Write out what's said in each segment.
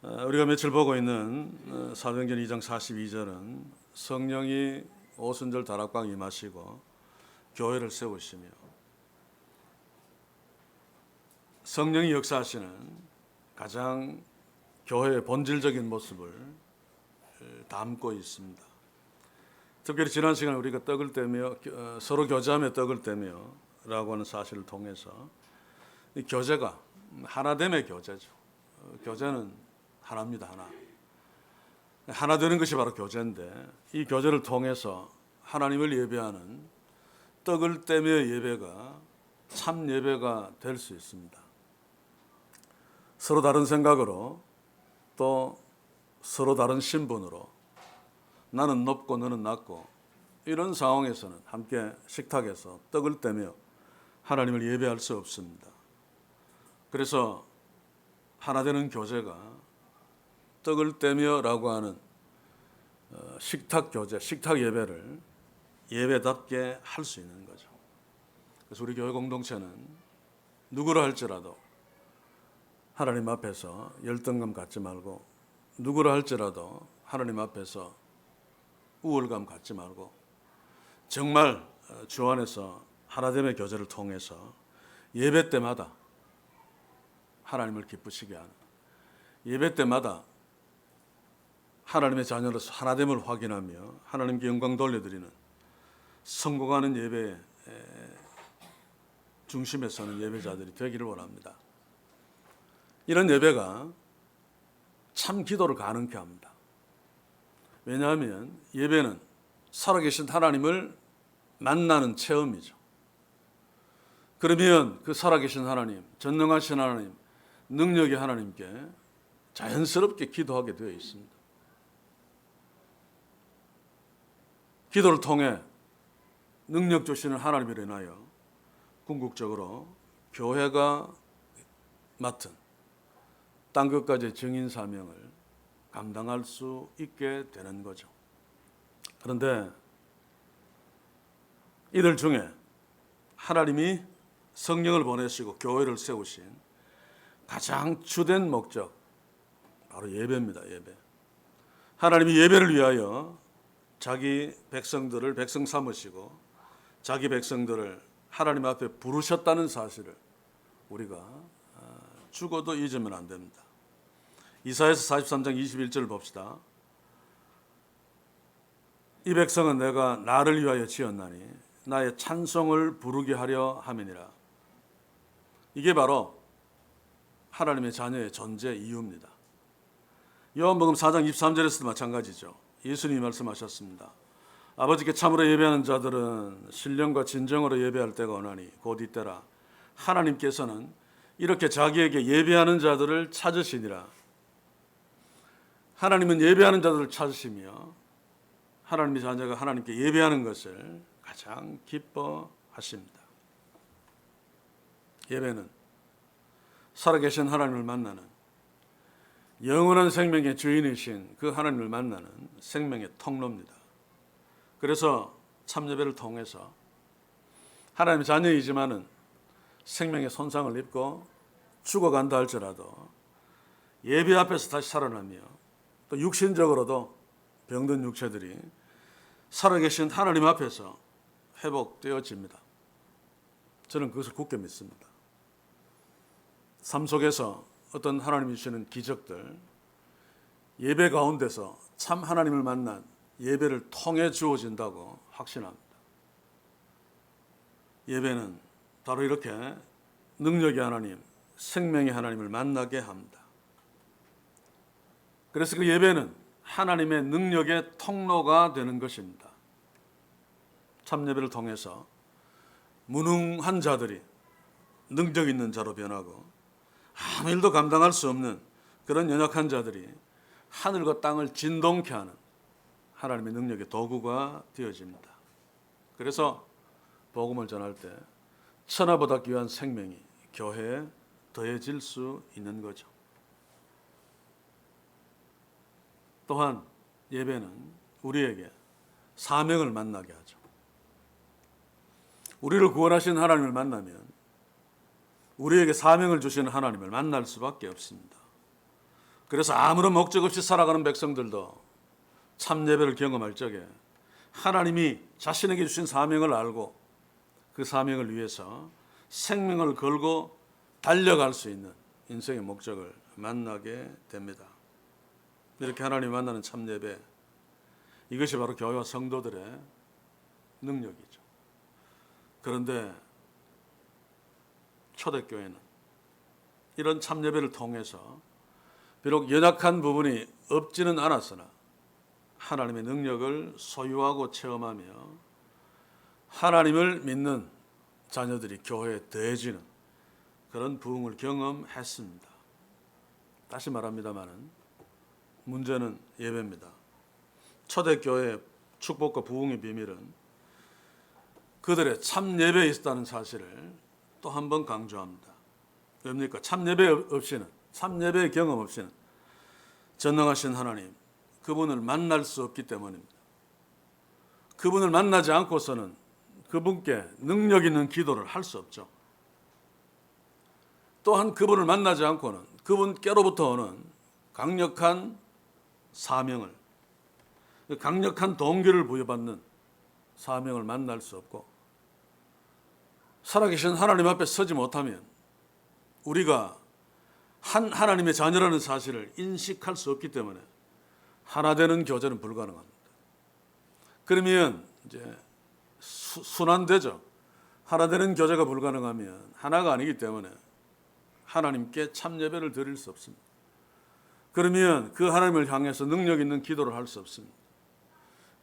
우리가 며칠 보고 있는 사도행전 2장 42절은 성령이 오순절 다락방 임하시고 교회를 세우시며 성령이 역사하시는 가장 교회의 본질적인 모습을 담고 있습니다. 특별히 지난 시간에 우리가 떡을 떼며 서로 교제하며 떡을 떼며 라고 하는 사실을 통해서 이 교제가 하나됨의 교제죠. 교제는 하나입니다. 하나 되는 것이 바로 교제인데 이 교제를 통해서 하나님을 예배하는 떡을 떼며 예배가 참 예배가 될 수 있습니다. 서로 다른 생각으로 또 서로 다른 신분으로 나는 높고 너는 낮고 이런 상황에서는 함께 식탁에서 떡을 떼며 하나님을 예배할 수 없습니다. 그래서 하나 되는 교제가 떡을 떼며라고 하는 식탁 교제, 식탁 예배를 예배답게 할 수 있는 거죠. 그래서 우리 교회 공동체는 누구라 할지라도 하나님 앞에서 열등감 갖지 말고, 누구라 할지라도 하나님 앞에서 우월감 갖지 말고, 정말 주 안에서 하나됨의 교제를 통해서 예배 때마다 하나님을 기쁘시게 하는, 예배 때마다 하나님의 자녀로서 하나됨을 확인하며 하나님께 영광 돌려드리는 성공하는 예배의 중심에 서는 예배자들이 되기를 원합니다. 이런 예배가 참 기도를 가능케 합니다. 왜냐하면 예배는 살아계신 하나님을 만나는 체험이죠. 그러면 그 살아계신 하나님, 전능하신 하나님, 능력의 하나님께 자연스럽게 기도하게 되어 있습니다. 기도를 통해 능력 주시는 하나님을 인하여 궁극적으로 교회가 맡은 땅 끝까지 증인 사명을 감당할 수 있게 되는 거죠. 그런데 이들 중에 하나님이 성령을 보내시고 교회를 세우신 가장 주된 목적, 바로 예배입니다. 예배. 하나님이 예배를 위하여 자기 백성들을 백성 삼으시고 자기 백성들을 하나님 앞에 부르셨다는 사실을 우리가 죽어도 잊으면 안 됩니다. 이사야서 43장 21절을 봅시다. 이 백성은 내가 나를 위하여 지었나니 나의 찬송을 부르게 하려 함이니라. 이게 바로 하나님의 자녀의 존재 이유입니다. 요한복음 4장 23절에서도 마찬가지죠. 예수님이 말씀하셨습니다. 아버지께 참으로 예배하는 자들은 신령과 진정으로 예배할 때가 오나니 곧 이때라. 하나님께서는 이렇게 자기에게 예배하는 자들을 찾으시니라. 하나님은 예배하는 자들을 찾으시며 하나님의 자녀가 하나님께 예배하는 것을 가장 기뻐하십니다. 예배는 살아계신 하나님을 만나는, 영원한 생명의 주인이신 그 하나님을 만나는 생명의 통로입니다. 그래서 참예배를 통해서 하나님의 자녀이지만은 생명의 손상을 입고 죽어간다 할지라도 예배 앞에서 다시 살아나며 또 육신적으로도 병든 육체들이 살아계신 하나님 앞에서 회복되어집니다. 저는 그것을 굳게 믿습니다. 삶 속에서 어떤 하나님이 주시는 기적들, 예배 가운데서 참 하나님을 만난 예배를 통해 주어진다고 확신합니다. 예배는 바로 이렇게 능력의 하나님, 생명의 하나님을 만나게 합니다. 그래서 그 예배는 하나님의 능력의 통로가 되는 것입니다. 참 예배를 통해서 무능한 자들이 능력 있는 자로 변하고 아무 일도 감당할 수 없는 그런 연약한 자들이 하늘과 땅을 진동케 하는 하나님의 능력의 도구가 되어집니다. 그래서 복음을 전할 때 천하보다 귀한 생명이 교회에 더해질 수 있는 거죠. 또한 예배는 우리에게 사명을 만나게 하죠. 우리를 구원하신 하나님을 만나면 우리에게 사명을 주시는 하나님을 만날 수밖에 없습니다. 그래서 아무런 목적 없이 살아가는 백성들도 참 예배를 경험할 적에 하나님이 자신에게 주신 사명을 알고 그 사명을 위해서 생명을 걸고 달려갈 수 있는 인생의 목적을 만나게 됩니다. 이렇게 하나님 만나는 참 예배, 이것이 바로 교회와 성도들의 능력이죠. 그런데 초대교회는 이런 참 예배를 통해서 비록 연약한 부분이 없지는 않았으나 하나님의 능력을 소유하고 체험하며 하나님을 믿는 자녀들이 교회에 더해지는 그런 부흥을 경험했습니다. 다시 말합니다마는 문제는 예배입니다. 초대교회의 축복과 부흥의 비밀은 그들의 참 예배에 있었다는 사실을 또 한 번 강조합니다. 왜입니까? 참 예배 없이는, 참 예배의 경험 없이는 전능하신 하나님, 그분을 만날 수 없기 때문입니다. 그분을 만나지 않고서는 그분께 능력 있는 기도를 할 수 없죠. 또한 그분을 만나지 않고는 그분께로부터 오는 강력한 사명을, 강력한 동기를 부여받는 사명을 만날 수 없고, 살아계신 하나님 앞에 서지 못하면 우리가 한 하나님의 자녀라는 사실을 인식할 수 없기 때문에 하나 되는 교제는 불가능합니다. 그러면 이제 순환되죠. 하나 되는 교제가 불가능하면 하나가 아니기 때문에 하나님께 참 예배를 드릴 수 없습니다. 그러면 그 하나님을 향해서 능력 있는 기도를 할 수 없습니다.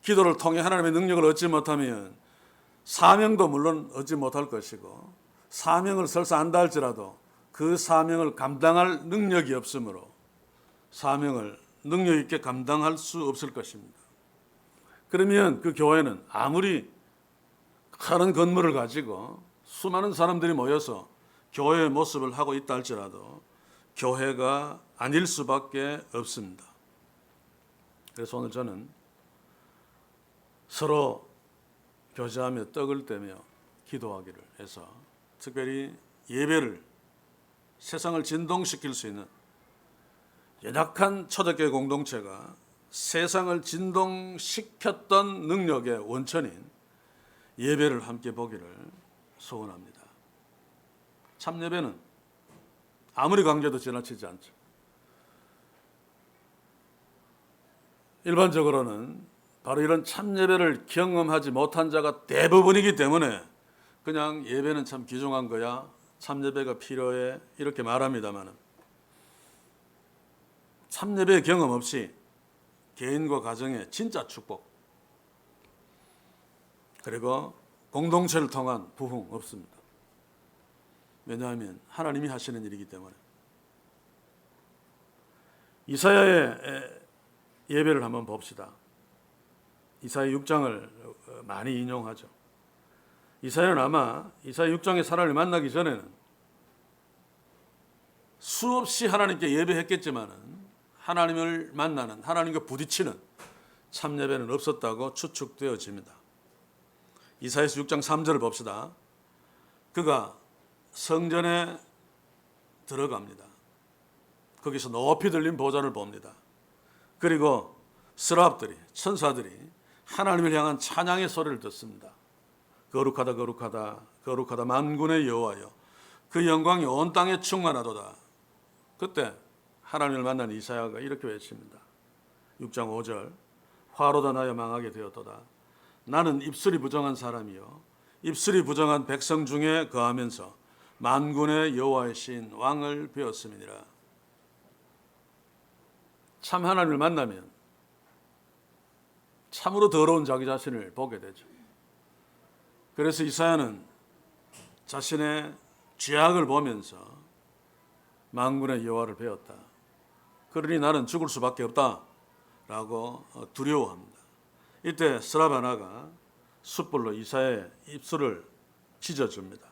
기도를 통해 하나님의 능력을 얻지 못하면 사명도 물론 얻지 못할 것이고, 사명을 설사 안다 할지라도 그 사명을 감당할 능력이 없으므로 사명을 능력 있게 감당할 수 없을 것입니다. 그러면 그 교회는 아무리 큰 건물을 가지고 수많은 사람들이 모여서 교회의 모습을 하고 있다 할지라도 교회가 아닐 수밖에 없습니다. 그래서 오늘 저는 서로 교제하며 떡을 떼며 기도하기를 해서 특별히 예배를 세상을 진동시킬 수 있는 연약한 초대교회 공동체가 세상을 진동시켰던 능력의 원천인 예배를 함께 보기를 소원합니다. 참 예배는 아무리 강조해도 지나치지 않죠. 일반적으로는 바로 이런 참 예배를 경험하지 못한 자가 대부분이기 때문에 그냥 예배는 참 귀중한 거야, 참 예배가 필요해, 이렇게 말합니다만, 참 예배의 경험 없이 개인과 가정의 진짜 축복, 그리고 공동체를 통한 부흥 없습니다. 왜냐하면 하나님이 하시는 일이기 때문에. 이사야의 예배를 한번 봅시다. 이사야 6장을 많이 인용하죠. 이사야는 아마 이사야 6장의 사람을 만나기 전에는 수없이 하나님께 예배했겠지만은 하나님을 만나는, 하나님과 부딪히는 참 예배는 없었다고 추측되어집니다. 이사야서 6장 3절을 봅시다. 그가 성전에 들어갑니다. 거기서 높이 들린 보좌를 봅니다. 그리고 스랍들이, 천사들이 하나님을 향한 찬양의 소리를 듣습니다. 거룩하다 거룩하다 거룩하다 만군의 여호와여, 그 영광이 온 땅에 충만하도다. 그때 하나님을 만난 이사야가 이렇게 외칩니다. 6장 5절, 화로다 나여 망하게 되었도다. 나는 입술이 부정한 사람이요 입술이 부정한 백성 중에 거하면서 만군의 여호와의 신 왕을 배웠음이니라. 참 하나님을 만나면 참으로 더러운 자기 자신을 보게 되죠. 그래서 이사야는 자신의 죄악을 보면서 만군의 여호와를 배웠다. 그러니 나는 죽을 수밖에 없다라고 두려워합니다. 이때 스라바나가 숯불로 이사야의 입술을 찢어줍니다.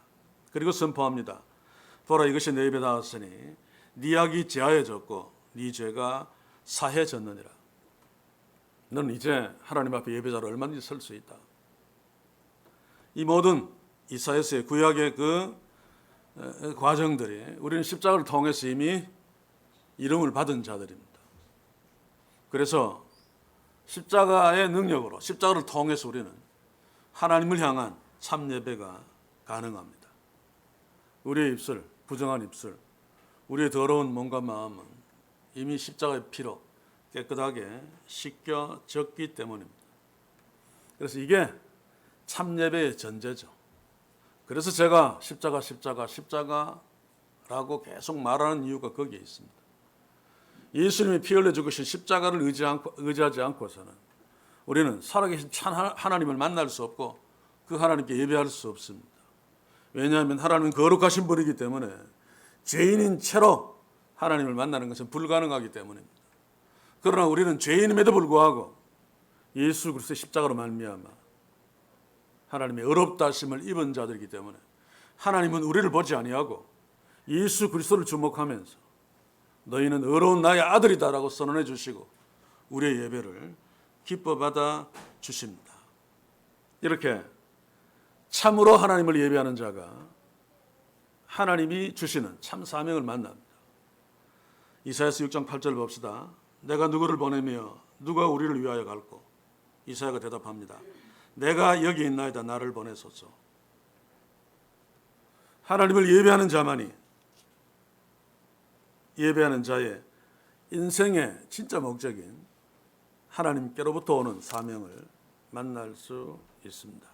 그리고 선포합니다. 보라, 이것이 내 입에 닿았으니 네 악이 제하여졌고 네 죄가 사해졌느니라. 너는 이제 하나님 앞에 예배자로 얼마든지 설 수 있다. 이 모든 이사야서의 구약의 그 과정들이 우리는 십자가를 통해서 이미 이름을 받은 자들입니다. 그래서 십자가의 능력으로, 십자가를 통해서 우리는 하나님을 향한 참 예배가 가능합니다. 우리의 입술, 부정한 입술, 우리의 더러운 몸과 마음은 이미 십자가의 피로 깨끗하게 씻겨졌기 때문입니다. 그래서 이게 참 예배의 전제죠. 그래서 제가 십자가라고 계속 말하는 이유가 거기에 있습니다. 예수님이 피 흘려 죽으신 십자가를 의지하지 않고서는 우리는 살아계신 참 하나님을 만날 수 없고 그 하나님께 예배할 수 없습니다. 왜냐하면 하나님은 거룩하신 분이기 때문에 죄인인 채로 하나님을 만나는 것은 불가능하기 때문입니다. 그러나 우리는 죄인임에도 불구하고 예수 그리스도의 십자가로 말미암아 하나님의 의롭다 하심을 입은 자들이기 때문에 하나님은 우리를 보지 아니하고 예수 그리스도를 주목하면서 너희는 의로운 나의 아들이다라고 선언해 주시고 우리의 예배를 기뻐 받아 주십니다. 이렇게 참으로 하나님을 예배하는 자가 하나님이 주시는 참 사명을 만납니다. 이사야서 6장 8절 봅시다. 내가 누구를 보내며 누가 우리를 위하여 갈고? 이사야가 대답합니다. 내가 여기 있나이다. 나를 보내소서. 하나님을 예배하는 자만이 예배하는 자의 인생의 진짜 목적인 하나님께로부터 오는 사명을 만날 수 있습니다.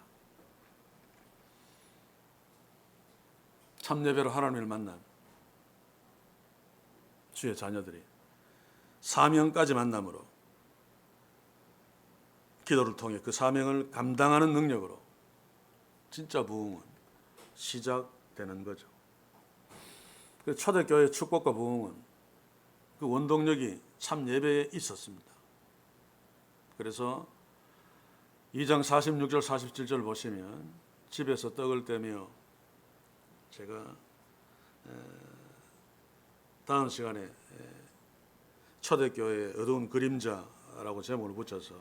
참 예배로 하나님을 만난 주의 자녀들이 사명까지 만남으로 기도를 통해 그 사명을 감당하는 능력으로 진짜 부흥은 시작되는 거죠. 초대교회의 축복과 부흥은 그 원동력이 참 예배에 있었습니다. 그래서 2장 46절 47절 보시면 집에서 떡을 떼며 제가 다음 시간에 초대교회의 어두운 그림자라고 제목을 붙여서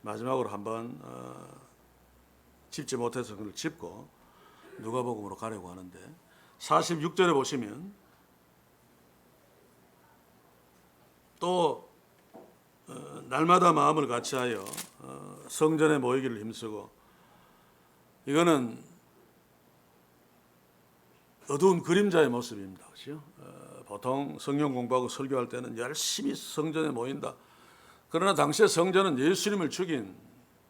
마지막으로 한번 짚지 못해서 그걸 짚고 누가복음으로 가려고 하는데 46절에 보시면 또 날마다 마음을 같이하여 성전에 모이기를 힘쓰고 이거는 어두운 그림자의 모습입니다. 그렇죠? 보통 성경 공부하고 설교할 때는 열심히 성전에 모인다. 그러나 당시에 성전은 예수님을 죽인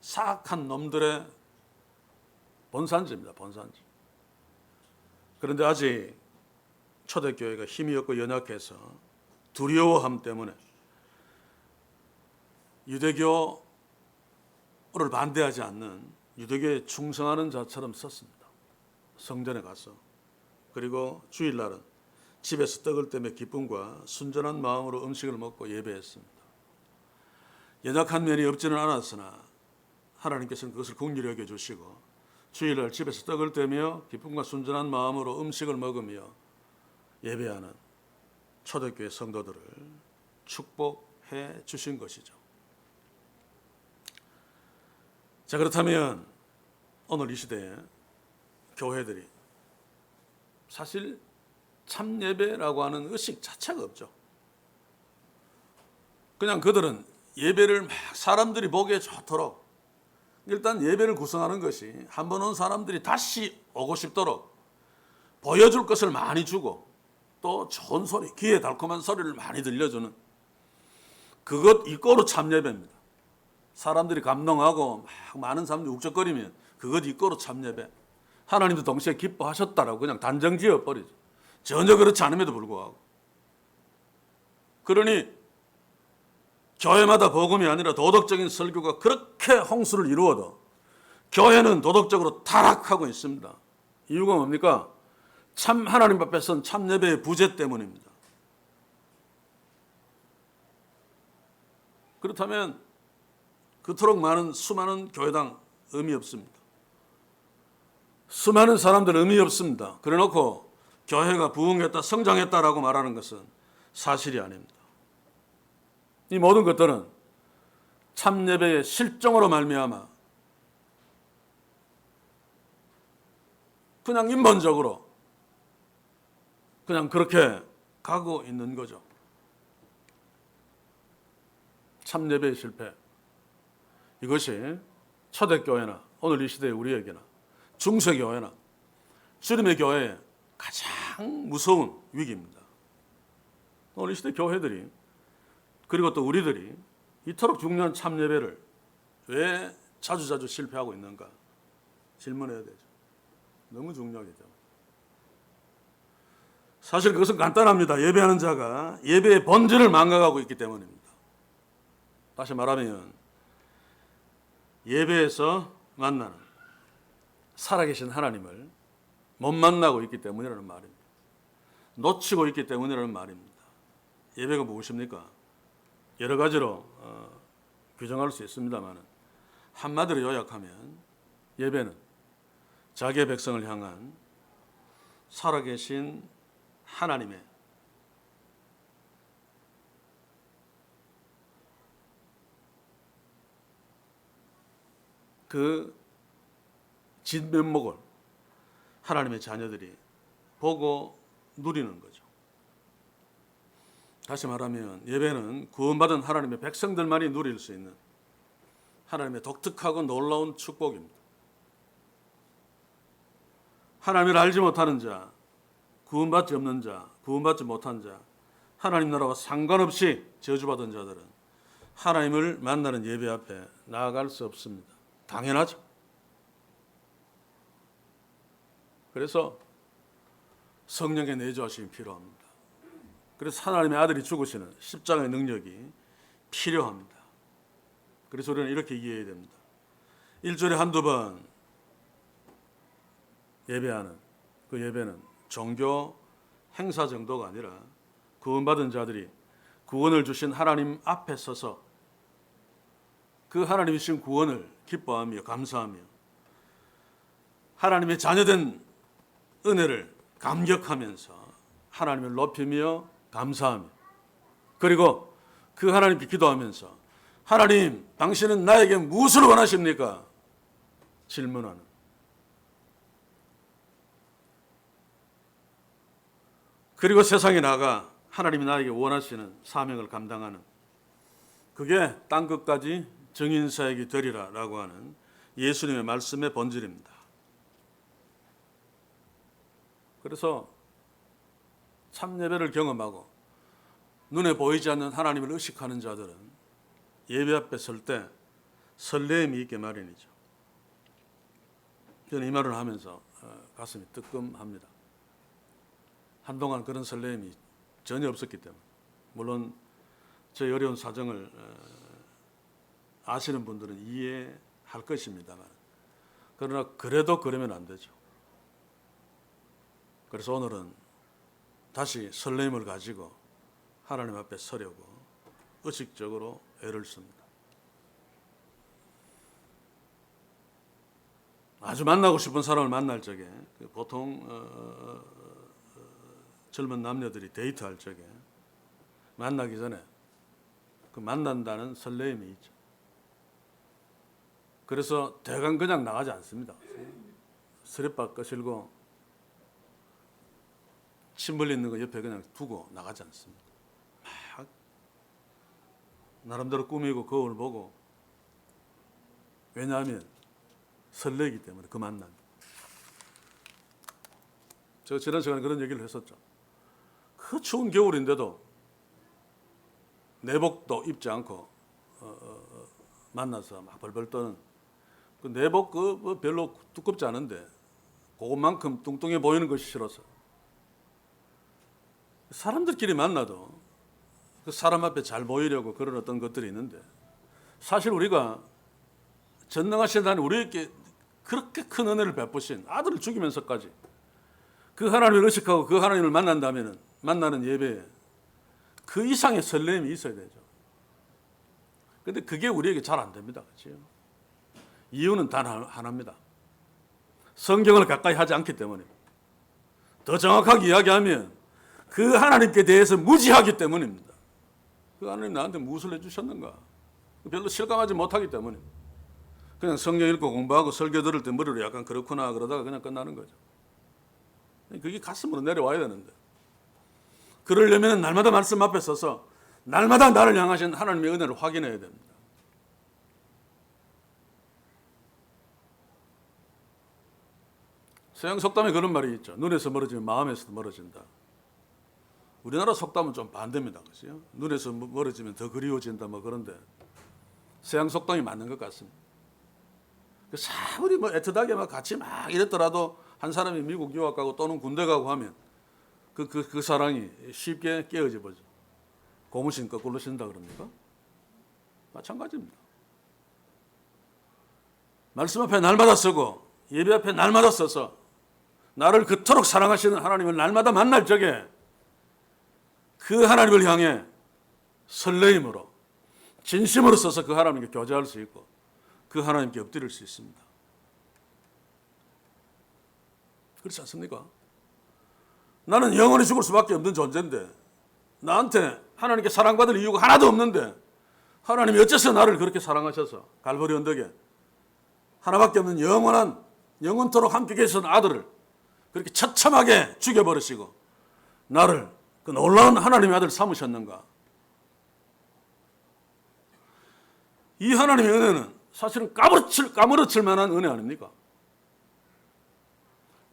사악한 놈들의 본산지입니다. 본산지. 그런데 아직 초대교회가 힘이 없고 연약해서 두려워함 때문에 유대교를 반대하지 않는 유대교에 충성하는 자처럼 썼습니다. 성전에 가서. 그리고 주일날은 집에서 떡을 떼며 기쁨과 순전한 마음으로 음식을 먹고 예배했습니다. 연약한 면이 없지는 않았으나 하나님께서는 그것을 긍휼히 여겨주시고 주일날 집에서 떡을 떼며 기쁨과 순전한 마음으로 음식을 먹으며 예배하는 초대교회 성도들을 축복해 주신 것이죠. 자, 그렇다면 오늘 이 시대에 교회들이 사실 참 예배라고 하는 의식 자체가 없죠. 그냥 그들은 예배를 막 사람들이 보기에 좋도록 일단 예배를 구성하는 것이 한 번 온 사람들이 다시 오고 싶도록 보여줄 것을 많이 주고 또 좋은 소리, 귀에 달콤한 소리를 많이 들려주는 그것 이꼬로 참 예배입니다. 사람들이 감동하고 막 많은 사람들이 욱적거리면 그것 이꼬로 참 예배. 하나님도 동시에 기뻐하셨다라고 그냥 단정 지어버리죠. 전혀 그렇지 않음에도 불구하고. 그러니 교회마다 복음이 아니라 도덕적인 설교가 그렇게 홍수를 이루어도 교회는 도덕적으로 타락하고 있습니다. 이유가 뭡니까? 참 하나님 앞에 선 참 예배의 부재 때문입니다. 그렇다면 그토록 많은 수많은 교회당 의미 없습니다. 수많은 사람들 의미 없습니다. 그래놓고 교회가 부흥했다, 성장했다라고 말하는 것은 사실이 아닙니다. 이 모든 것들은 참 예배의 실종으로 말미암아 그냥 인본적으로 그냥 그렇게 가고 있는 거죠. 참예배의 실패, 이것이 초대교회나 오늘 이 시대의 우리에게나 중세교회나 주님의 교회의 가장 무서운 위기입니다. 오늘 이 시대 교회들이 그리고 또 우리들이 이토록 중요한 참예배를 왜 자주자주 실패하고 있는가 질문해야 되죠. 너무 중요하겠죠. 사실 그것은 간단합니다. 예배하는 자가 예배의 본질을 망각하고 있기 때문입니다. 다시 말하면 예배에서 만나는 살아계신 하나님을 못 만나고 있기 때문이라는 말입니다. 놓치고 있기 때문이라는 말입니다. 예배가 무엇입니까? 여러 가지로 규정할 수 있습니다만 한마디로 요약하면 예배는 자기의 백성을 향한 살아계신 하나님의 그 진면목을 하나님의 자녀들이 보고 누리는 거죠. 다시 말하면 예배는 구원받은 하나님의 백성들만이 누릴 수 있는 하나님의 독특하고 놀라운 축복입니다. 하나님을 알지 못하는 자, 구원받지 없는 자, 구원받지 못한 자, 하나님 나라와 상관없이 저주받은 자들은 하나님을 만나는 예배 앞에 나아갈 수 없습니다. 당연하죠. 그래서 성령의 내주하심이 필요합니다. 그래서 하나님의 아들이 죽으시는 십자가의 능력이 필요합니다. 그래서 우리는 이렇게 이해해야 됩니다. 일주일에 한두 번 예배하는 그 예배는 종교 행사 정도가 아니라 구원받은 자들이 구원을 주신 하나님 앞에 서서 그 하나님이 주신 구원을 기뻐하며 감사하며 하나님의 자녀된 은혜를 감격하면서 하나님을 높이며 감사하며 그리고 그 하나님께 기도하면서 하나님, 당신은 나에게 무엇을 원하십니까? 질문하는. 그리고 세상에 나가 하나님이 나에게 원하시는 사명을 감당하는, 그게 땅끝까지 증인사역이 되리라 라고 하는 예수님의 말씀의 본질입니다. 그래서 참예배를 경험하고 눈에 보이지 않는 하나님을 의식하는 자들은 예배 앞에 설 때 설렘이 있게 마련이죠. 저는 이 말을 하면서 가슴이 뜨끔합니다. 한동안 그런 설렘이 전혀 없었기 때문에. 물론 저희 어려운 사정을 아시는 분들은 이해할 것입니다만, 그러나 그래도 그러면 안 되죠. 그래서 오늘은 다시 설렘을 가지고 하나님 앞에 서려고 의식적으로 애를 씁니다. 아주 만나고 싶은 사람을 만날 적에, 보통 젊은 남녀들이 데이트할 적에 만나기 전에 그 만난다는 설레임이 있죠. 그래서 대강 그냥 나가지 않습니다. 스레빠 거실고 침 흘리는 거 옆에 그냥 두고 나가지 않습니다. 막 나름대로 꾸미고 거울 보고, 왜냐하면 설레기 때문에 그 만남. 제가 지난 시간에 그런 얘기를 했었죠. 그 추운 겨울인데도 내복도 입지 않고 만나서 막 벌벌 떠는 그 내복 그 별로 두껍지 않은데 그것만큼 뚱뚱해 보이는 것이 싫어서 사람들끼리 만나도 그 사람 앞에 잘 보이려고 그런 어떤 것들이 있는데, 사실 우리가 전능하신 하나님 우리에게 그렇게 큰 은혜를 베푸신 아들을 죽이면서까지 그 하나님을 의식하고 그 하나님을 만난다면 만나는 예배에 그 이상의 설렘이 있어야 되죠. 그런데 그게 우리에게 잘 안 됩니다. 그렇죠? 이유는 단 하나입니다. 성경을 가까이 하지 않기 때문입니다. 더 정확하게 이야기하면 그 하나님께 대해서 무지하기 때문입니다. 그 하나님 나한테 무엇을 해주셨는가? 별로 실감하지 못하기 때문입니다. 그냥 성경 읽고 공부하고 설교 들을 때 머리로 약간 그렇구나 그러다가 그냥 끝나는 거죠. 그게 가슴으로 내려와야 되는데, 그러려면 날마다 말씀 앞에 서서 날마다 나를 향하신 하나님의 은혜를 확인해야 됩니다. 서양 속담에 그런 말이 있죠. 눈에서 멀어지면 마음에서도 멀어진다. 우리나라 속담은 좀 반대입니다. 그렇죠? 눈에서 멀어지면 더 그리워진다 뭐 그런데 서양 속담이 맞는 것 같습니다. 사물이 뭐 애틋하게 막 같이 막 이랬더라도 한 사람이 미국 유학 가고 또는 군대 가고 하면 그 사랑이 쉽게 깨어져 버죠. 고무신 거꾸로 신다 그럽니까? 마찬가지입니다. 말씀 앞에 날마다 서고 예배 앞에 날마다 서서 나를 그토록 사랑하시는 하나님을 날마다 만날 적에 그 하나님을 향해 설레임으로 진심으로 서서 그 하나님께 교제할 수 있고 그 하나님께 엎드릴 수 있습니다. 그렇지 않습니까? 나는 영원히 죽을 수밖에 없는 존재인데 나한테 하나님께 사랑받을 이유가 하나도 없는데 하나님이 어째서 나를 그렇게 사랑하셔서 갈보리 언덕에 하나밖에 없는 영원토록 함께 계신 아들을 그렇게 처참하게 죽여버리시고 나를 그 놀라운 하나님의 아들 삼으셨는가? 이 하나님의 은혜는 사실은 까무러칠 만한 은혜 아닙니까?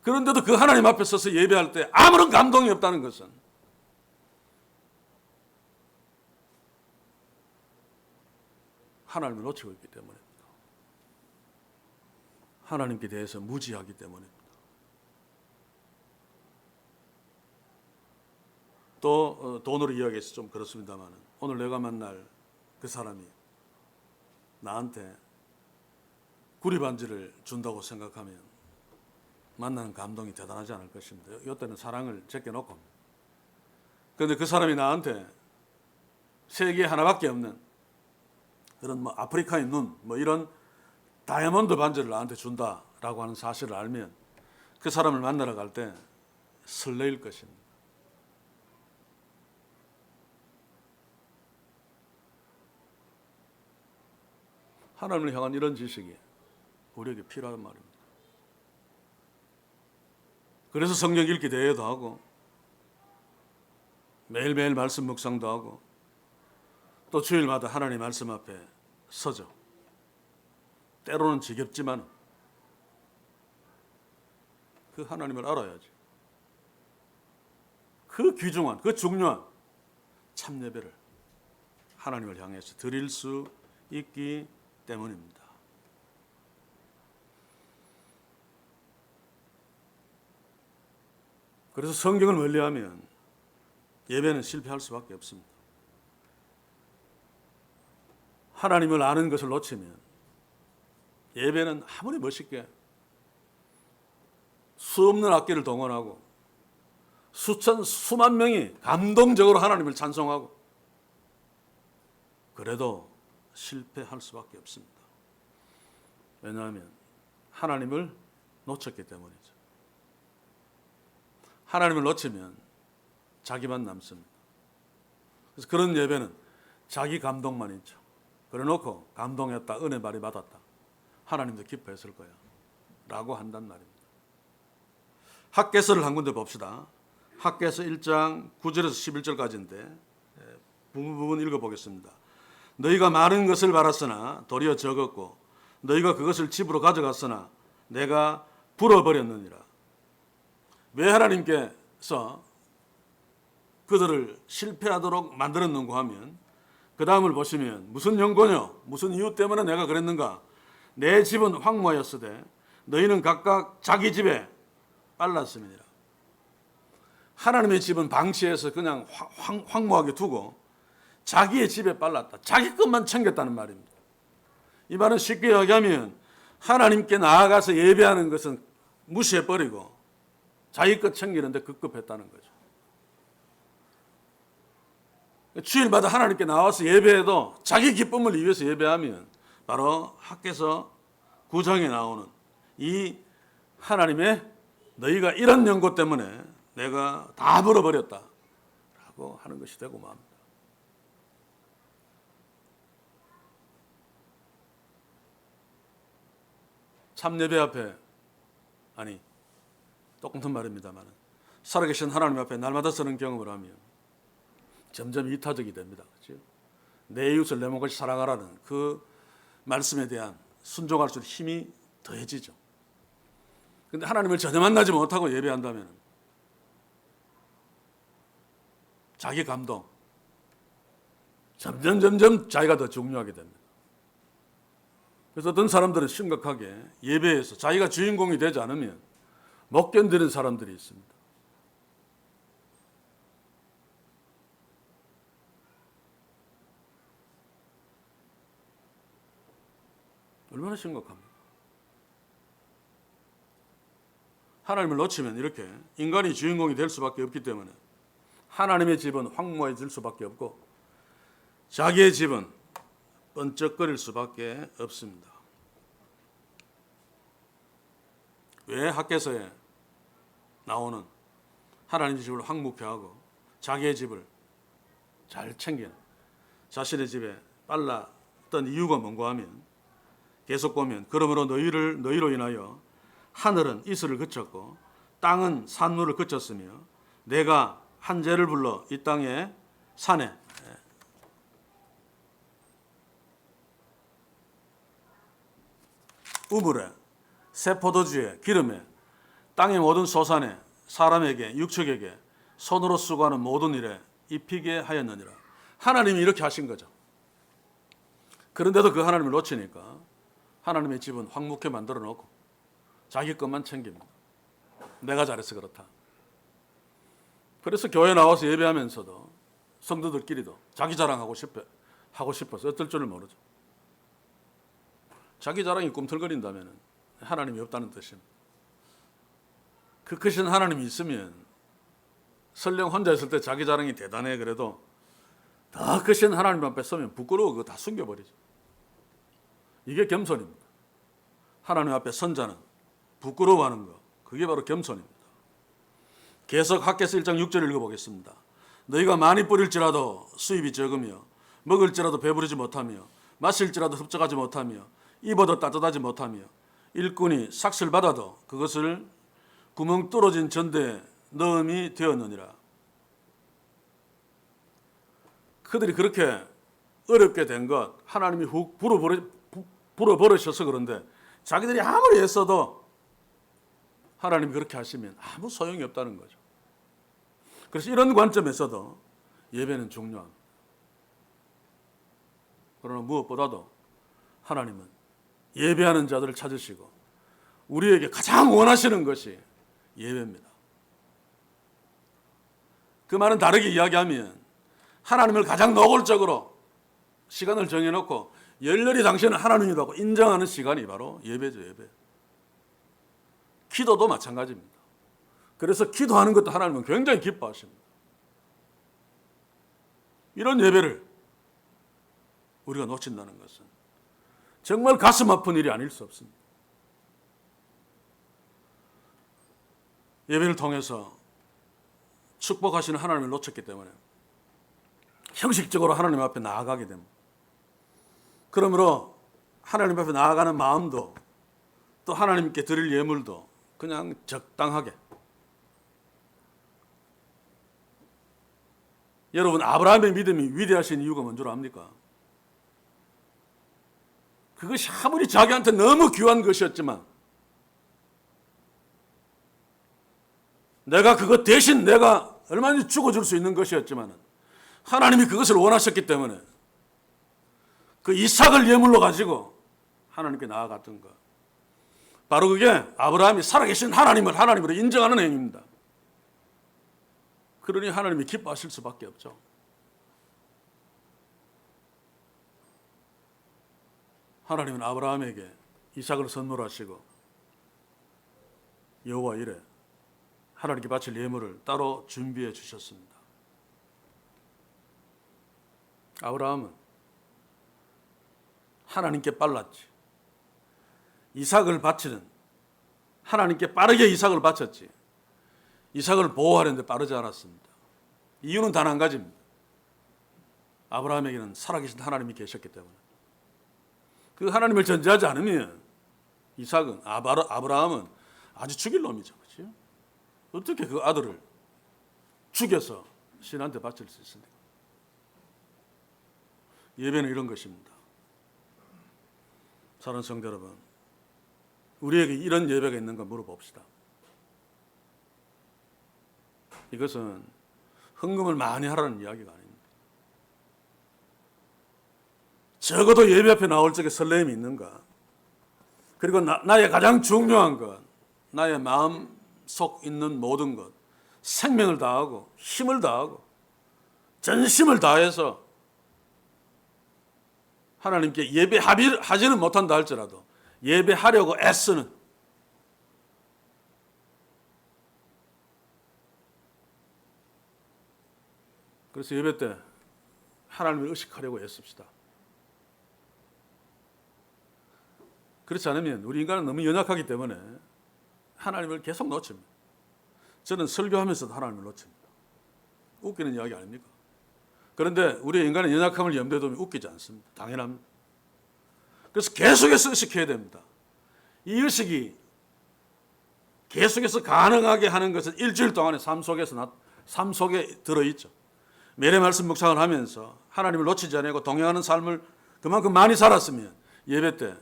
그런데도 그 하나님 앞에 서서 예배할 때 아무런 감동이 없다는 것은 하나님을 놓치고 있기 때문입니다. 하나님께 대해서 무지하기 때문입니다. 또 돈으로 이야기해서 좀 그렇습니다만 오늘 내가 만날 그 사람이 나한테 구리반지를 준다고 생각하면 만나는 감동이 대단하지 않을 것입니다. 이때는 사랑을 제껴놓고 그런데 그 사람이 나한테 세계에 하나밖에 없는 그런 뭐 아프리카의 눈 뭐 이런 다이아몬드 반지를 나한테 준다라고 하는 사실을 알면 그 사람을 만나러 갈 때 설레일 것입니다. 하나님을 향한 이런 지식이 우리에게 필요한 말입니다. 그래서 성경 읽기 대회도 하고 매일매일 말씀 묵상도 하고 또 주일마다 하나님 말씀 앞에 서죠. 때로는 지겹지만 그 하나님을 알아야지. 그 귀중한, 그 중요한 참 예배를 하나님을 향해서 드릴 수 있기 때문입니다. 그래서 성경을 멀리하면 예배는 실패할 수밖에 없습니다. 하나님을 아는 것을 놓치면 예배는 아무리 멋있게 수없는 악기를 동원하고 수만 명이 감동적으로 하나님을 찬송하고 그래도 실패할 수밖에 없습니다. 왜냐하면 하나님을 놓쳤기 때문이죠. 하나님을 놓치면 자기만 남습니다. 그래서 그런 예배는 자기 감동만 있죠. 그래놓고 감동했다, 은혜 많이 받았다, 하나님도 기뻐했을 거야 라고 한단 말입니다. 학개서를 한 군데 봅시다. 학개서 1장 9절에서 11절까지인데 부분 읽어보겠습니다. 너희가 많은 것을 바랐으나 도리어 적었고 너희가 그것을 집으로 가져갔으나 내가 불어버렸느니라. 왜 하나님께서 그들을 실패하도록 만들었는가 하면 그 다음을 보시면 무슨 연고뇨 무슨 이유 때문에 내가 그랬는가. 내 집은 황무하였으되 너희는 각각 자기 집에 빨랐음이니라. 하나님의 집은 방치해서 그냥 황무하게 두고 자기의 집에 빨랐다. 자기 것만 챙겼다는 말입니다. 이 말은 쉽게 이야기하면 하나님께 나아가서 예배하는 것은 무시해버리고 자기 것 챙기는데 급급했다는 거죠. 주일마다 하나님께 나와서 예배해도 자기 기쁨을 위해서 예배하면 바로 학개서 9장에 나오는 이 하나님의 너희가 이런 연고 때문에 내가 다 벌어버렸다 라고 하는 것이 되고 맙니다. 참 예배 앞에 똑같은 말입니다만 살아계신 하나님 앞에 날마다 서는 경험을 하면 점점 이타적이 됩니다. 그렇죠? 내 이웃을 내 몸같이 사랑하라는 그 말씀에 대한 순종할수록 힘이 더해지죠. 그런데 하나님을 전혀 만나지 못하고 예배한다면 자기 감동, 점점 자기가 더 중요하게 됩니다. 그래서 어떤 사람들은 심각하게 예배에서 자기가 주인공이 되지 않으면 못 견디는 사람들이 있습니다. 얼마나 심각합니까? 하나님을 놓치면 이렇게 인간이 주인공이 될 수밖에 없기 때문에 하나님의 집은 황무해질 수밖에 없고 자기의 집은 번쩍거릴 수밖에 없습니다. 왜 학개서에 나오는 하나님의 집을 황무케 하고 자기의 집을 잘 챙기는 자신의 집에 빨랐던 이유가 뭔가 하면 계속 보면 그러므로 너희로 인하여 하늘은 이슬을 그쳤고 땅은 산물을 그쳤으며 내가 한 죄를 불러 이 땅의 산에 우물에 새 포도주에 기름에 땅의 모든 소산에 사람에게 육축에게 손으로 수고하는 모든 일에 입히게 하였느니라. 하나님이 이렇게 하신 거죠. 그런데도 그 하나님을 놓치니까 하나님의 집은 황무케 만들어 놓고 자기 것만 챙깁니다. 내가 잘해서 그렇다. 그래서 교회 나와서 예배하면서도 성도들끼리도 자기 자랑하고 싶어서 어떨 줄을 모르죠. 자기 자랑이 꿈틀거린다면 하나님이 없다는 뜻입니다. 그 크신 하나님이 있으면 설령 혼자 있을 때 자기 자랑이 대단해 그래도 더 크신 하나님 앞에 서면 부끄러워 그거 다 숨겨버리죠. 이게 겸손입니다. 하나님 앞에 선 자는 부끄러워하는 것, 그게 바로 겸손입니다. 계속 학개서 1장 6절 읽어보겠습니다. 너희가 많이 뿌릴지라도 수입이 적으며 먹을지라도 배부르지 못하며 마실지라도 흡족하지 못하며 입어도 따뜻하지 못하며 일꾼이 삭슬 받아도 그것을 구멍 뚫어진 전대에 넣음이 되었느니라. 그들이 그렇게 어렵게 된 것 하나님이 훅 불어버리셔서 그런데 자기들이 아무리 애써도 하나님이 그렇게 하시면 아무 소용이 없다는 거죠. 그래서 이런 관점에서도 예배는 중요합니다. 그러나 무엇보다도 하나님은 예배하는 자들을 찾으시고 우리에게 가장 원하시는 것이 예배입니다. 그 말은 다르게 이야기하면 하나님을 가장 노골적으로 시간을 정해놓고 열렬히 당신은 하나님이라고 인정하는 시간이 바로 예배죠. 예배. 기도도 마찬가지입니다. 그래서 기도하는 것도 하나님은 굉장히 기뻐하십니다. 이런 예배를 우리가 놓친다는 것은 정말 가슴 아픈 일이 아닐 수 없습니다. 예배를 통해서 축복하시는 하나님을 놓쳤기 때문에 형식적으로 하나님 앞에 나아가게 됩니다. 그러므로 하나님 앞에 나아가는 마음도 또 하나님께 드릴 예물도 그냥 적당하게. 여러분 아브라함의 믿음이 위대하신 이유가 뭔 줄 압니까? 그것이 아무리 자기한테 너무 귀한 것이었지만 내가 그것 대신 내가 얼마든지 죽어줄 수 있는 것이었지만 하나님이 그것을 원하셨기 때문에 그 이삭을 예물로 가지고 하나님께 나아갔던 것. 바로 그게 아브라함이 살아계신 하나님을 하나님으로 인정하는 행위입니다. 그러니 하나님이 기뻐하실 수밖에 없죠. 하나님은 아브라함에게 이삭을 선물하시고 여호와 이래 하나님께 바칠 예물을 따로 준비해 주셨습니다. 아브라함은 하나님께 빨랐지. 이삭을 바치는 하나님께 빠르게 이삭을 바쳤지. 이삭을 보호하려는데 빠르지 않았습니다. 이유는 단 한 가지입니다. 아브라함에게는 살아계신 하나님이 계셨기 때문에. 그 하나님을 전제하지 않으면 이삭은 아브라함은 아주 죽일 놈이죠. 그렇죠? 어떻게 그 아들을 죽여서 신한테 바칠 수 있습니까? 예배는 이런 것입니다. 사랑하는 성도 여러분, 우리에게 이런 예배가 있는가 물어봅시다. 이것은 헌금을 많이 하라는 이야기가 아닙니다. 적어도 예배 앞에 나올 적에 설렘이 있는가? 그리고 나의 가장 중요한 것, 나의 마음 속 있는 모든 것, 생명을 다하고 힘을 다하고 전심을 다해서 하나님께 예배하지는 못한다 할지라도 예배하려고 애쓰는, 그래서 예배 때 하나님을 의식하려고 애씁시다. 그렇지 않으면 우리 인간은 너무 연약하기 때문에 하나님을 계속 놓칩니다. 저는 설교하면서도 하나님을 놓칩니다. 웃기는 이야기 아닙니까? 그런데 우리 인간의 연약함을 염두에 두면 웃기지 않습니다. 당연합니다. 그래서 계속해서 의식해야 됩니다. 이 의식이 계속해서 가능하게 하는 것은 일주일 동안의 삶 속에 들어있죠. 매일 말씀 묵상을 하면서 하나님을 놓치지 않고 동행하는 삶을 그만큼 많이 살았으면 예배 때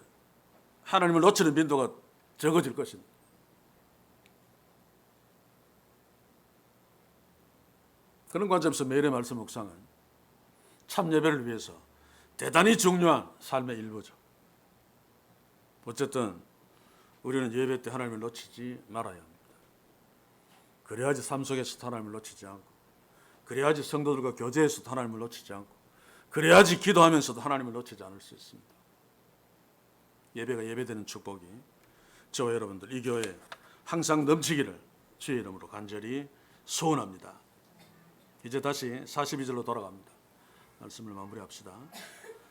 하나님을 놓치는 빈도가 적어질 것입니다. 그런 관점에서 매일의 말씀 묵상은 참 예배를 위해서 대단히 중요한 삶의 일부죠. 어쨌든 우리는 예배 때 하나님을 놓치지 말아야 합니다. 그래야지 삶 속에서 하나님을 놓치지 않고, 그래야지 성도들과 교제에서도 하나님을 놓치지 않고, 그래야지 기도하면서도 하나님을 놓치지 않을 수 있습니다. 예배가 예배되는 축복이 저와 여러분들 이 교회에 항상 넘치기를 주의 이름으로 간절히 소원합니다. 이제 다시 42절로 돌아갑니다. 말씀을 마무리합시다.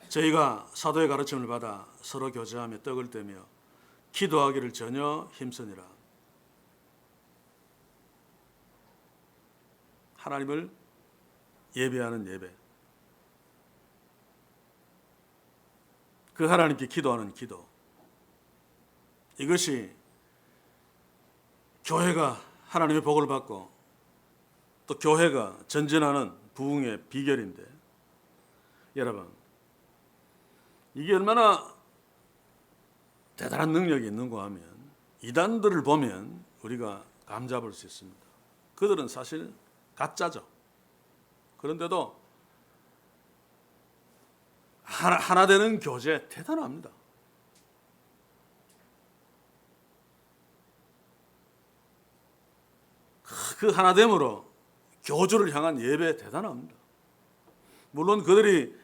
저희가 사도의 가르침을 받아 서로 교제하며 떡을 떼며 기도하기를 전혀 힘쓰니라. 하나님을 예배하는 예배, 그 하나님께 기도하는 기도, 이것이 교회가 하나님의 복을 받고 또 교회가 전진하는 부흥의 비결인데, 여러분 이게 얼마나 대단한 능력이 있는가 하면 이단들을 보면 우리가 감잡을 수 있습니다. 그들은 사실 가짜죠. 그런데도 하나 되는 교제 대단합니다. 그 하나됨으로 교주를 향한 예배 대단합니다. 물론 그들이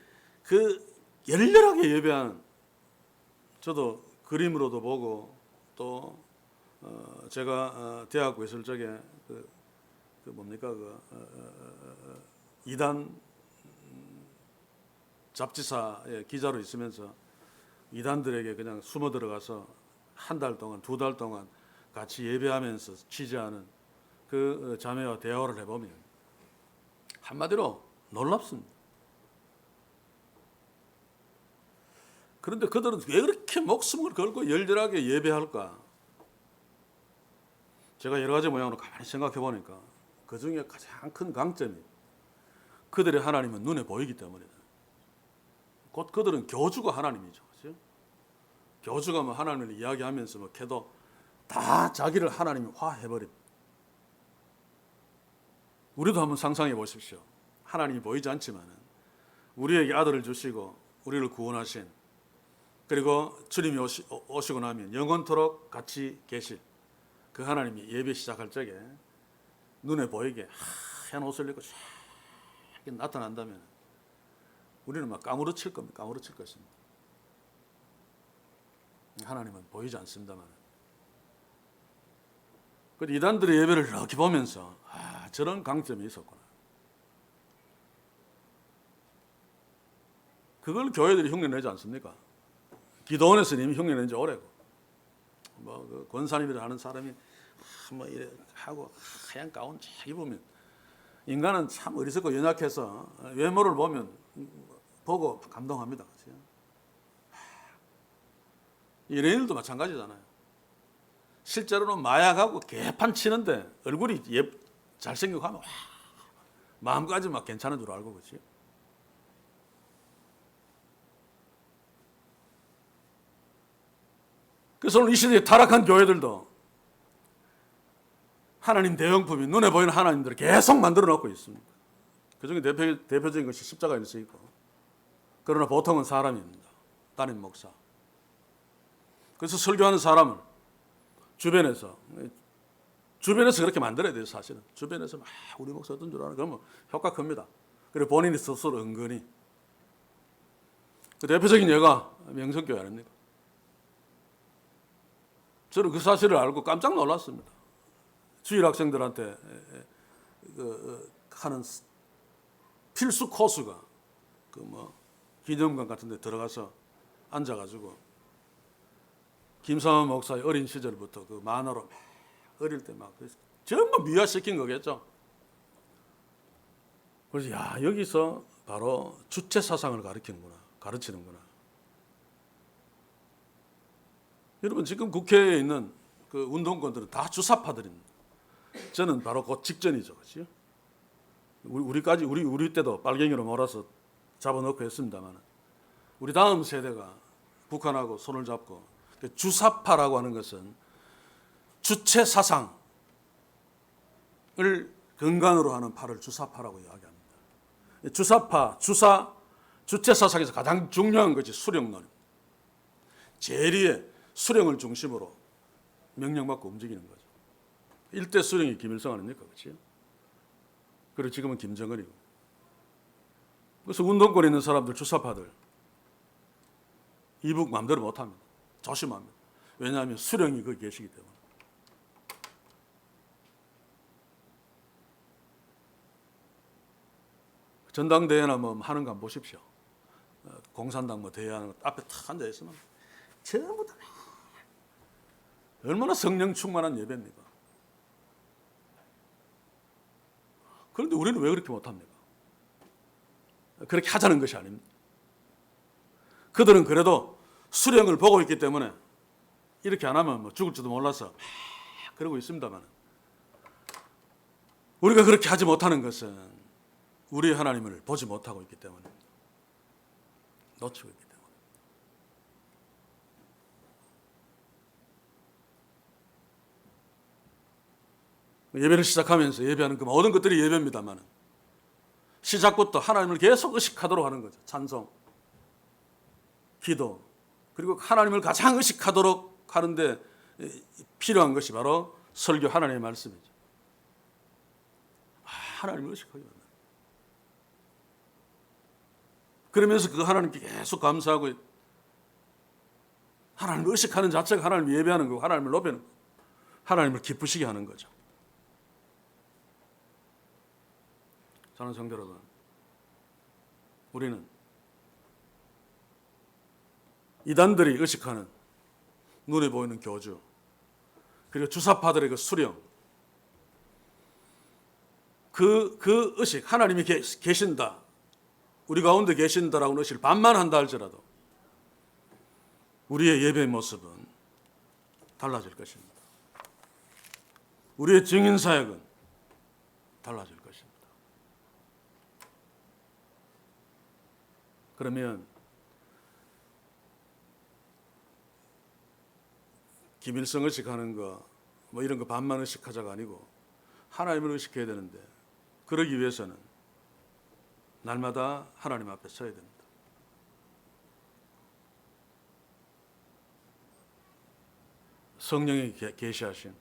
그 열렬하게 예배하는, 저도 그림으로도 보고 또 제가 대학교 있을 적에 이단 잡지사의 기자로 있으면서 이단들에게 그냥 숨어 들어가서 한 달 동안, 두 달 동안 같이 예배하면서 취재하는 그 자매와 대화를 해보면 한마디로 놀랍습니다. 그런데 그들은 왜 그렇게 목숨을 걸고 열렬하게 예배할까? 제가 여러 가지 모양으로 가만히 생각해 보니까 그 중에 가장 큰 강점이 그들의 하나님은 눈에 보이기 때문이다. 곧 그들은 교주가 하나님이죠. 그렇죠? 교주가 뭐 하나님을 이야기하면서 뭐 캐도 다 자기를 하나님이 화해버립니다. 우리도 한번 상상해 보십시오. 하나님이 보이지 않지만 우리에게 아들을 주시고 우리를 구원하신, 그리고 주님이 오시고 나면 영원토록 같이 계실 그 하나님이 예배 시작할 적에 눈에 보이게 하얀 옷을 입고 쫙 나타난다면 우리는 막 까무러칠 겁니다. 까무러칠 것입니다. 하나님은 보이지 않습니다만, 그 이단들의 예배를 이렇게 보면서 저런 강점이 있었구나. 그걸 교회들이 흉내내지 않습니까? 기도원에서는 이미 흉내낸 지 오래고, 그 권사님이라 하는 사람이 뭐 이래 하고 하얀 가운 쫙 입으면, 인간은 참 어리석고 연약해서 외모를 보고 감동합니다. 그렇죠? 연예인들도 마찬가지잖아요. 실제로는 마약하고 개판 치는데 얼굴이 잘생기고 하면 마음까지 막 괜찮은 줄 알고, 그렇지? 그래서 오늘 이 시대에 타락한 교회들도 하나님 대형품이 눈에 보이는 하나님들을 계속 만들어 놓고 있습니다. 그중에 대표적인 것이 십자가일 수 있고, 그러나 보통은 사람입니다. 담임 목사. 그래서 설교하는 사람을 주변에서 그렇게 만들어야 돼요. 사실은 주변에서 막 우리 목사 어떤 줄 아나 그러면 효과 큽니다. 그리고 본인이 스스로 은근히 그 대표적인 예가 명성교회 아닙니까? 저는 그 사실을 알고 깜짝 놀랐습니다. 주일 학생들한테 하는 필수 코스가 기념관 같은 데 들어가서 앉아가지고 김삼환 목사의 어린 시절부터 그 만화로 막 어릴 때 막 전부 미화시킨 거겠죠. 그래서 여기서 바로 주체 사상을 가르치는구나. 여러분 지금 국회에 있는 그 운동권들은 다 주사파들입니다. 저는 바로 그 직전이죠, 그렇죠? 우리 때도 빨갱이로 몰아서 잡아놓고 했습니다만, 우리 다음 세대가 북한하고 손을 잡고 주사파라고 하는 것은 주체 사상을 근간으로 하는 파를 주사파라고 이야기합니다. 주사파, 주체 사상에서 가장 중요한 것이 수령론입니다. 제리의 수령을 중심으로 명령받고 움직이는 거죠. 일대 수령이 김일성 아닙니까? 그렇죠? 그리고 지금은 김정은이고. 그래서 운동권에 있는 사람들, 주사파들 이북 마음대로 못합니다. 조심합니다. 왜냐하면 수령이 거기 계시기 때문에. 전당대회나 하는 거 한번 보십시오. 공산당 대회하는 것 앞에 탁 앉아 있으면 전부 다 얼마나 성령 충만한 예배입니까? 그런데 우리는 왜 그렇게 못합니까? 그렇게 하자는 것이 아닙니다. 그들은 그래도 수령을 보고 있기 때문에 이렇게 안 하면 죽을지도 몰라서 막 그러고 있습니다만, 우리가 그렇게 하지 못하는 것은 우리 하나님을 보지 못하고 있기 때문입니다. 놓치고 있기 때문에. 예배를 시작하면서 예배하는 그 모든 것들이 예배입니다만, 시작부터 하나님을 계속 의식하도록 하는 거죠. 찬송, 기도, 그리고 하나님을 가장 의식하도록 하는데 필요한 것이 바로 설교, 하나님의 말씀이죠. 하나님을 의식하기 위한. 그러면서 그 하나님께 계속 감사하고, 하나님을 의식하는 자체가 하나님을 예배하는 거고, 하나님을 높이는 거고, 하나님을 기쁘시게 하는 거죠. 사랑하는 성도 여러분, 우리는 이단들이 의식하는 눈에 보이는 교주, 그리고 주사파들의 그 수령, 그 의식, 하나님이 계신다, 우리 가운데 계신다라고 하는 의식을 반만한다 할지라도 우리의 예배의 모습은 달라질 것입니다. 우리의 증인 사역은 달라질 것입니다. 그러면 김일성 의식하는 거, 이런 거 반만 의식하자가 아니고 하나님을 의식해야 되는데, 그러기 위해서는 날마다 하나님 앞에 서야 됩니다. 성령이 계시하신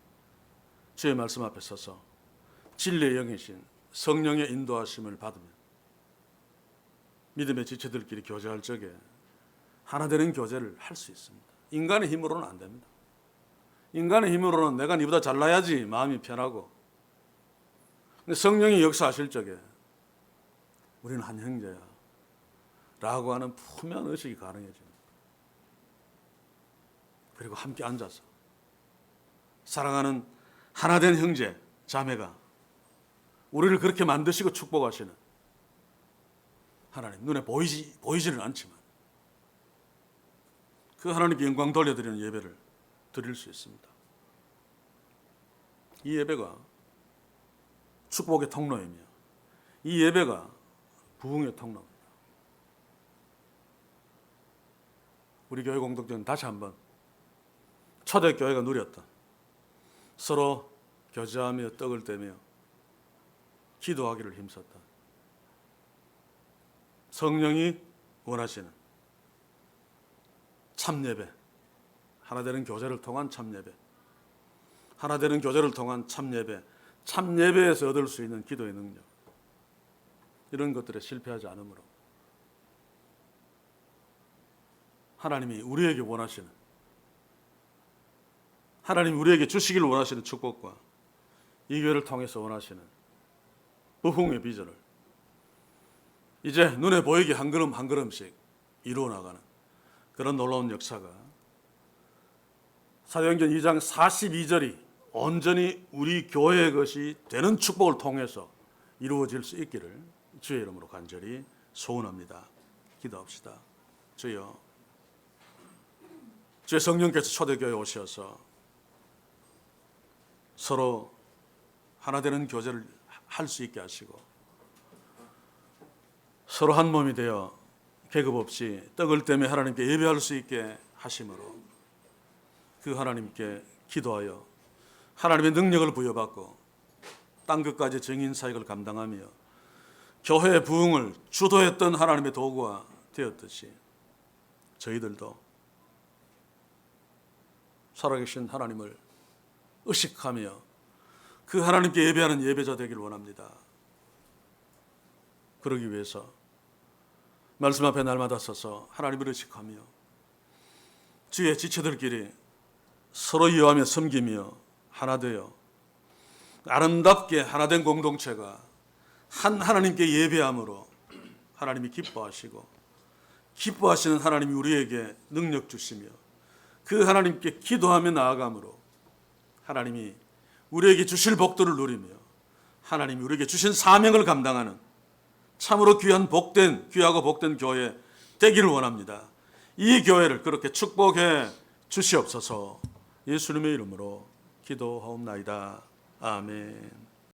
주의 말씀 앞에 서서 진리의 영이신 성령의 인도하심을 받으면 믿음의 지체들끼리 교제할 적에 하나 되는 교제를 할 수 있습니다. 인간의 힘으로는 안 됩니다. 인간의 힘으로는 내가 니보다 잘나야지 마음이 편하고, 근데 성령이 역사하실 적에 우리는 한 형제야 라고 하는 분명한 의식이 가능해집니다. 그리고 함께 앉아서 사랑하는 하나된 형제, 자매가 우리를 그렇게 만드시고 축복하시는 하나님, 눈에 보이지는 않지만 그 하나님께 영광 돌려드리는 예배를 드릴 수 있습니다. 이 예배가 축복의 통로이며 이 예배가 부흥의 통로입니다. 우리 교회 공동체는 다시 한번 초대교회가 누렸던 서로 교제하며 떡을 떼며 기도하기를 힘썼다. 성령이 원하시는 참예배, 하나되는 교제를 통한 참예배, 하나되는 교제를 통한 참예배, 참예배에서 얻을 수 있는 기도의 능력, 이런 것들에 실패하지 않으므로 하나님이 우리에게 원하시는, 하나님이 우리에게 주시기를 원하시는 축복과 이 교회를 통해서 원하시는 부흥의 비전을 이제 눈에 보이게 한 걸음 한 걸음씩 이루어 나가는 그런 놀라운 역사가 사도행전 2장 42절이 온전히 우리 교회의 것이 되는 축복을 통해서 이루어질 수 있기를 주의 이름으로 간절히 소원합니다. 기도합시다. 주여, 주의 성령께서 초대교회에 오셔서 서로 하나 되는 교제를 할 수 있게 하시고 서로 한 몸이 되어 계급 없이 떡을 떼며 하나님께 예배할 수 있게 하심으로 그 하나님께 기도하여 하나님의 능력을 부여받고 땅끝까지 증인 사역을 감당하며 교회의 부흥을 주도했던 하나님의 도구가 되었듯이 저희들도 살아계신 하나님을 의식하며 그 하나님께 예배하는 예배자 되길 원합니다. 그러기 위해서 말씀 앞에 날마다 서서 하나님을 의식하며 주의 지체들끼리 서로 이해하며 섬기며 하나 되어 아름답게 하나된 공동체가 한 하나님께 예배함으로 하나님이 기뻐하시고 기뻐하시는 하나님이 우리에게 능력 주시며 그 하나님께 기도하며 나아감으로 하나님이 우리에게 주실 복들을 누리며 하나님이 우리에게 주신 사명을 감당하는 참으로 귀하고 복된 교회 되기를 원합니다. 이 교회를 그렇게 축복해 주시옵소서. 예수님의 이름으로 기도하옵나이다. 아멘.